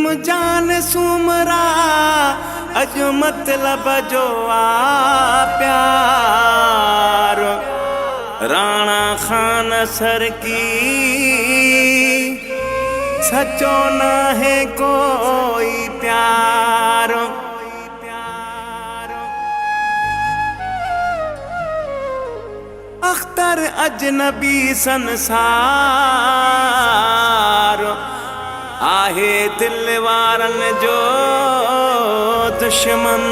जिस्म जान सुमरा अज मतलब जो आ प्यार। राणा खान सर की सचो न है कोई प्यार। अख्तर अजनबी संसार आहे दिल वारन जो दुश्मन।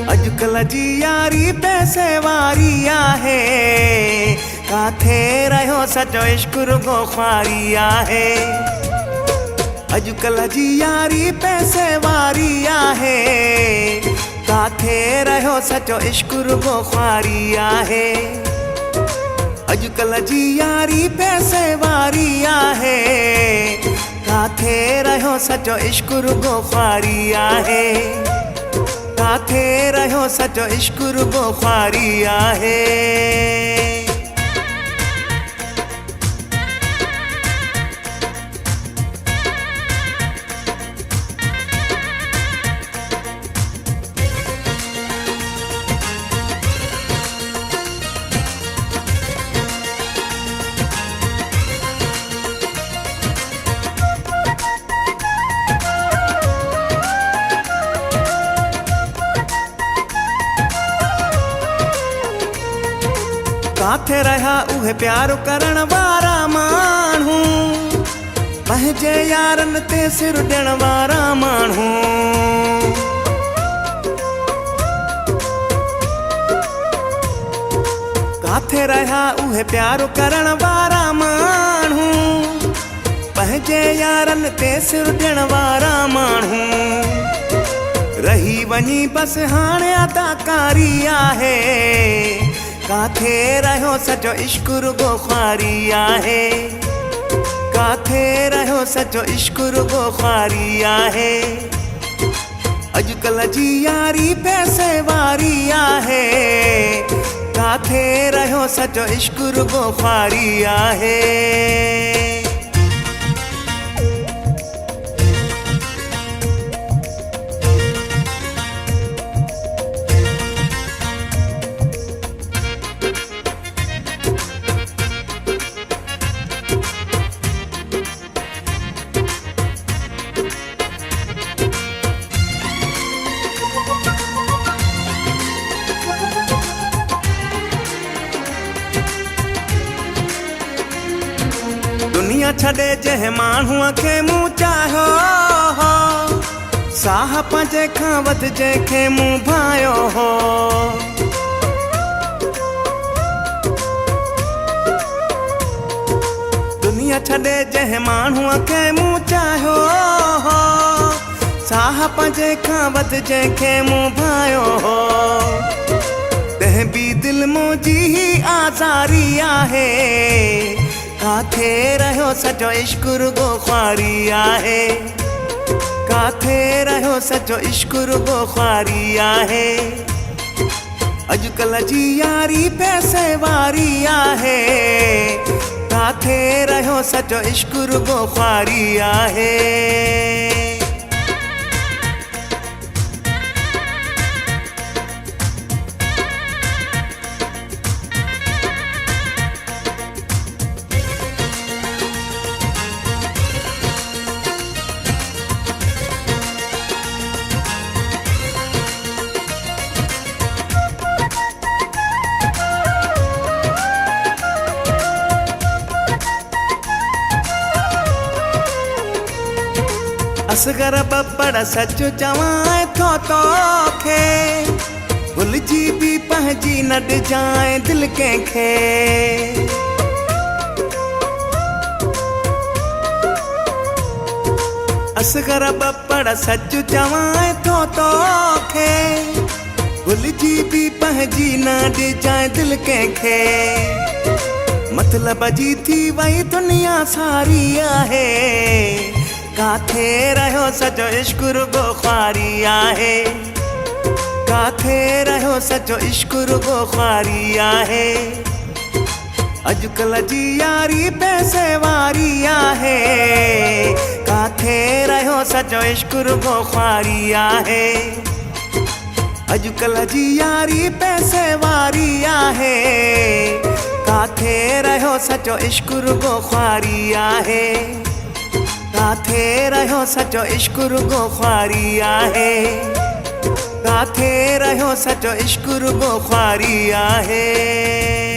अजकल जी यारी पैसे वारी आहे, काथे रहो सचो इश्क रुगो ख्वारी आहे। अजकल जी यारी पैसे वारी आहे, काथे रहो सचो इश्क रुगो ख्वारी आहे। अजकल जी यारी पैसे वारी आहे, काथे रहो सचो इश्क रुगो ख्वारी आहे। काथे रहो सचो इश्क रुगो ख्वारी आहे। काथे रहा उहे प्यार करण वारा माण्हू, पंहिंजे यारन ते सिर ॾियण वारा माण्हू। काथे रहा उहे प्यार करण वारा माण्हू, पंहिंजे यारन ते सिर ॾियण वारा माण्हू। रही वञी बस हाणे अदाकारी आहे, काथे रहो सचो इश्क रुगो ख्वारी आहे। काथे रहो सचो इश्क रुगो ख्वारी आहे। अजकल जी यारी पैसे वारी आहे, काथे रहो सचो इश्क रुगो ख्वारी आहे। दुनिया छॾे जंहिं माण्हूअ खे मूं चाहियो हो, साह पंहिंजे खां वध जंहिंखे मूं भायो हो। दुनिया छॾे जंहिं माण्हूअ खे मूं चाहियो हो, साह पंहिंजे खां वध जंहिंखे मूं भायो हो। तंहिं बि दिल मुंहिंजी ही आज़ारी आहे, काथे रहो सचो इश्क रुगो ख्वारी आहे। काथे रहो सचो इश्क रुगो ख्वारी आहे। अजकल जी यारी पैसे वारी आहे, काथे रहो सचो इश्क रुगो ख्वारी आहे। असगर बब्बड़ सच चवां थो तोखे, भुलिजी बि पंहिंजी न ॾिजांइ दिल कंहिंखे। असगर बब्बड़ सच चवां थो तोखे, भुलिजी बि पंहिंजी न ॾिजांइ दिलि कंहिंखे मतलब जी थी वई दुनिया सारी आहे काथे रहियो सॼो इश्क रुगो ख्वारी आहे काथे रहियो सॼो इश्क रुगो ख्वारी आहे अॼुकल्ह जी यारी पैसे वारी आहे काथे रहियो सॼो इश्क रुगो ख्वारी आहे अॼुकल्ह जी यारी पैसे वारी आहे काथे रहियो सॼो इश्क रुगो ख्वारी आहे काथे रहियो सॼो इश्क रुगो ख्वारी आहे काथे रहियो सॼो इश्क रुगो ख्वारी आहे